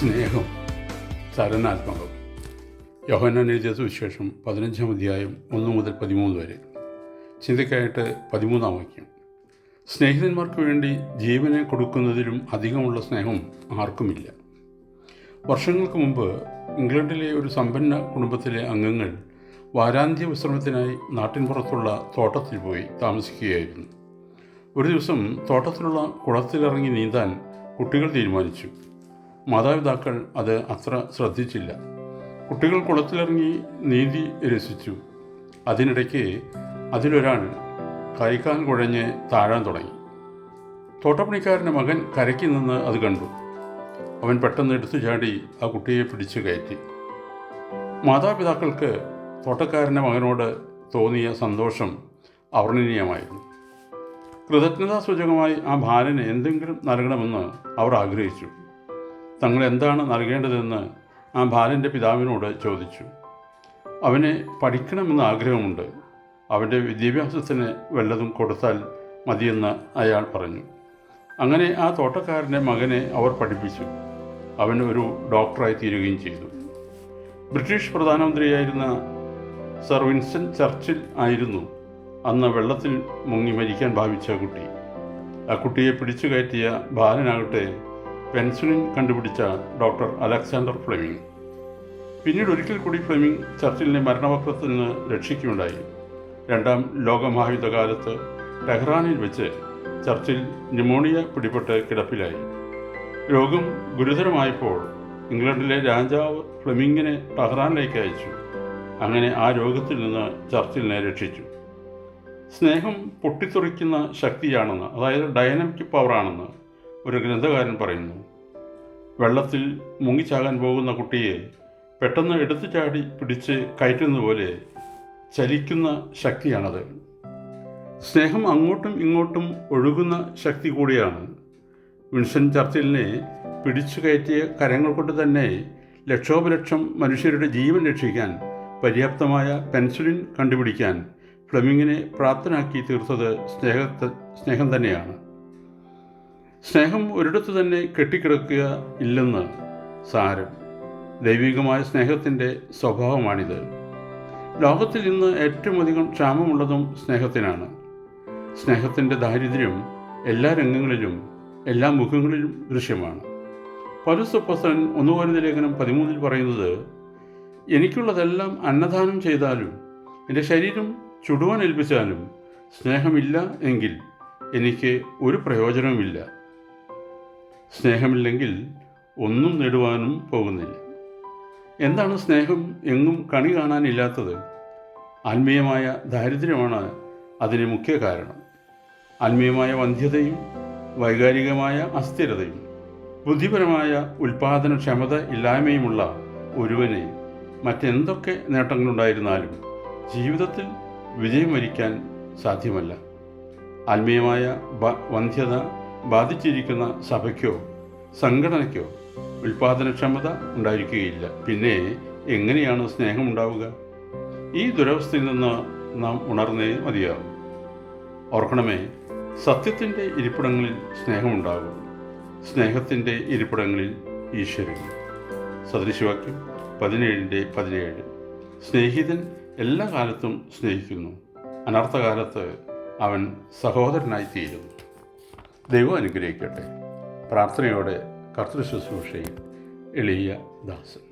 സ്നേഹം ചലനാത്മകം. യോഹന്നാൻ എഴുതിയ സുവിശേഷം 15-ാം അധ്യായം 1 മുതൽ 13 വരെ. ചിന്തയ്ക്കായിട്ട് 13-ാം വാക്യം. സ്നേഹിതന്മാർക്ക് വേണ്ടി ജീവനെ കൊടുക്കുന്നതിലും അധികമുള്ള സ്നേഹം ആർക്കുമില്ല. വർഷങ്ങൾക്ക് മുമ്പ് ഇംഗ്ലണ്ടിലെ ഒരു സമ്പന്ന കുടുംബത്തിലെ അംഗങ്ങൾ വാരാന്ത്യ വിശ്രമത്തിനായി നാട്ടിൻപുറത്തുള്ള തോട്ടത്തിൽ പോയി താമസിക്കുകയായിരുന്നു. ഒരു ദിവസം തോട്ടത്തിലുള്ള കുളത്തിലിറങ്ങി നീന്താൻ കുട്ടികൾ തീരുമാനിച്ചു. മാതാപിതാക്കൾ അത് അത്ര ശ്രദ്ധിച്ചില്ല. കുട്ടികൾ കുളത്തിലിറങ്ങി നീന്തി രസിച്ചു. അതിനിടയ്ക്ക് അതിലൊരാൾ കൈകാൽ കുഴഞ്ഞ് താഴാൻ തുടങ്ങി. തോട്ടപ്പണിക്കാരൻ്റെ മകൻ കരയ്ക്ക് നിന്ന് അത് കണ്ടു. അവൻ പെട്ടെന്ന് എടുത്തു ചാടി ആ കുട്ടിയെ പിടിച്ചു കയറ്റി. മാതാപിതാക്കൾക്ക് തോട്ടക്കാരൻ്റെ മകനോട് തോന്നിയ സന്തോഷം അവർണ്ണനീയമായിരുന്നു. കൃതജ്ഞതാസൂചകമായി ആ ബാലന് എന്തെങ്കിലും നൽകണമെന്ന് അവർ ആഗ്രഹിച്ചു. തങ്ങൾ എന്താണ് നൽകേണ്ടതെന്ന് ആ ബാലൻ്റെ പിതാവിനോട് ചോദിച്ചു. അവന് പഠിക്കണമെന്ന് ആഗ്രഹമുണ്ട്. അവൻ്റെ വിദ്യാഭ്യാസത്തിന് വല്ലതും കൊടുത്താൽ മതിയെന്ന് അയാൾ പറഞ്ഞു. അങ്ങനെ ആ തോട്ടക്കാരൻ്റെ മകനെ അവർ പഠിപ്പിച്ചു. അവൻ ഒരു ഡോക്ടറായി തീരുകയും ചെയ്തു. ബ്രിട്ടീഷ് പ്രധാനമന്ത്രിയായിരുന്ന സർ വിൻസ്റ്റൺ ചർച്ചിൽ ആയിരുന്നു അന്ന് വെള്ളത്തിൽ മുങ്ങി മരിക്കാൻ ഭാവിച്ച കുട്ടി. ആ കുട്ടിയെ പിടിച്ചു കയറ്റിയ ബാലനാകട്ടെ പെൻസിലിൻ കണ്ടുപിടിച്ച ഡോക്ടർ അലക്സാണ്ടർ ഫ്ലെമിംഗ്. പിന്നീട് ഒരിക്കൽ കൂടി ഫ്ലെമിംഗ് ചർച്ചിലിനെ മരണവക്രത്തിൽ നിന്ന് രക്ഷിക്കുകയുണ്ടായി. 2-ാം ലോകമഹായുദ്ധകാലത്ത് ടെഹ്റാനിൽ വെച്ച് ചർച്ചിൽ ന്യൂമോണിയ പിടിപെട്ട് കിടപ്പിലായി. രോഗം ഗുരുതരമായപ്പോൾ ഇംഗ്ലണ്ടിലെ രാജാവ് ഫ്ലെമിങ്ങിനെ ടെഹ്റാനിലേക്ക് അയച്ചു. അങ്ങനെ ആ രോഗത്തിൽ നിന്ന് ചർച്ചിലിനെ രക്ഷിച്ചു. സ്നേഹം പൊട്ടിത്തെറിക്കുന്ന ശക്തിയാണെന്ന്, അതായത് ഡൈനാമിക് പവറാണെന്ന് ഒരു ഗ്രന്ഥകാരൻ പറയുന്നു. വെള്ളത്തിൽ മുങ്ങിച്ചാകാൻ പോകുന്ന കുട്ടിയെ പെട്ടെന്ന് എടുത്തു ചാടി പിടിച്ച് കയറ്റുന്നതുപോലെ ചലിക്കുന്ന ശക്തിയാണത്. സ്നേഹം അങ്ങോട്ടും ഇങ്ങോട്ടും ഒഴുകുന്ന ശക്തി കൂടിയാണ്. വിൻസ്റ്റൺ ചർച്ചിലിനെ പിടിച്ചു കയറ്റിയ കരങ്ങൾ കൊണ്ട് തന്നെ ലക്ഷോപലക്ഷം മനുഷ്യരുടെ ജീവൻ രക്ഷിക്കാൻ പര്യാപ്തമായ പെൻസിലിൻ കണ്ടുപിടിക്കാൻ ഫ്ലെമിങ്ങിനെ പ്രാപ്തനാക്കി തീർത്തത് സ്നേഹം തന്നെയാണ്. സ്നേഹം ഒരിടത്ത് തന്നെ കെട്ടിക്കിടക്കുക ഇല്ലെന്ന് സാരം. ദൈവികമായ സ്നേഹത്തിൻ്റെ സ്വഭാവമാണിത്. ലോകത്തിൽ ഇന്ന് ഏറ്റവും അധികം ക്ഷാമമുള്ളതും സ്നേഹത്തിനാണ്. സ്നേഹത്തിൻ്റെ ദാരിദ്ര്യം എല്ലാ രംഗങ്ങളിലും എല്ലാ മുഖങ്ങളിലും ദൃശ്യമാണ്. പൗലോസ് അപ്പോസ്തലൻ 1 കൊരിന്ത്യർ ലേഖനം 13 പറയുന്നത്, എനിക്കുള്ളതെല്ലാം അന്നദാനം ചെയ്താലും എൻ്റെ ശരീരം ചുടുവാൻ ഏൽപ്പിച്ചാലും സ്നേഹമില്ല എങ്കിൽ എനിക്ക് ഒരു പ്രയോജനവുമില്ല. സ്നേഹമില്ലെങ്കിൽ ഒന്നും നേടുവാനും പോകുന്നില്ല. എന്താണ് സ്നേഹം എങ്ങും കണി കാണാനില്ലാത്തത്? ആത്മീയമായ ദാരിദ്ര്യമാണ് അതിന് മുഖ്യ കാരണം. ആത്മീയമായ വന്ധ്യതയും വൈകാരികമായ അസ്ഥിരതയും ബുദ്ധിപരമായ ഉൽപാദനക്ഷമത ഇല്ലായ്മയുമുള്ള ഒരുവനെ മറ്റെന്തൊക്കെ നേട്ടങ്ങളുണ്ടായിരുന്നാലും ജീവിതത്തിൽ വിജയം വരിക്കാൻ സാധ്യമല്ല. ആത്മീയമായ വന്ധ്യത ബാധിച്ചിരിക്കുന്ന സഭയ്ക്കോ സംഘടനയ്ക്കോ ഉൽപാദനക്ഷമത ഉണ്ടായിരിക്കുകയില്ല. പിന്നെ എങ്ങനെയാണ് സ്നേഹം ഉണ്ടാവുക? ഈ ദുരവസ്ഥയിൽ നിന്ന് നാം ഉണർന്നേ മതിയാവും. ഓർക്കണമേ, സത്യത്തിൻ്റെ ഇരിപ്പിടങ്ങളിൽ സ്നേഹമുണ്ടാകും. സ്നേഹത്തിൻ്റെ ഇരിപ്പിടങ്ങളിൽ ഈശ്വരൻ. സദൃശവാക്യം 17:17. സ്നേഹിതൻ എല്ലാ കാലത്തും സ്നേഹിക്കുന്നു, അനർത്ഥകാലത്ത് അവൻ സഹോദരനായി തീരുന്നു. ദൈവം അനുഗ്രഹിക്കട്ടെ. പ്രാർത്ഥനയോടെ കർത്തൃശുശ്രൂഷയിൽ എളിയ ദാസൻ.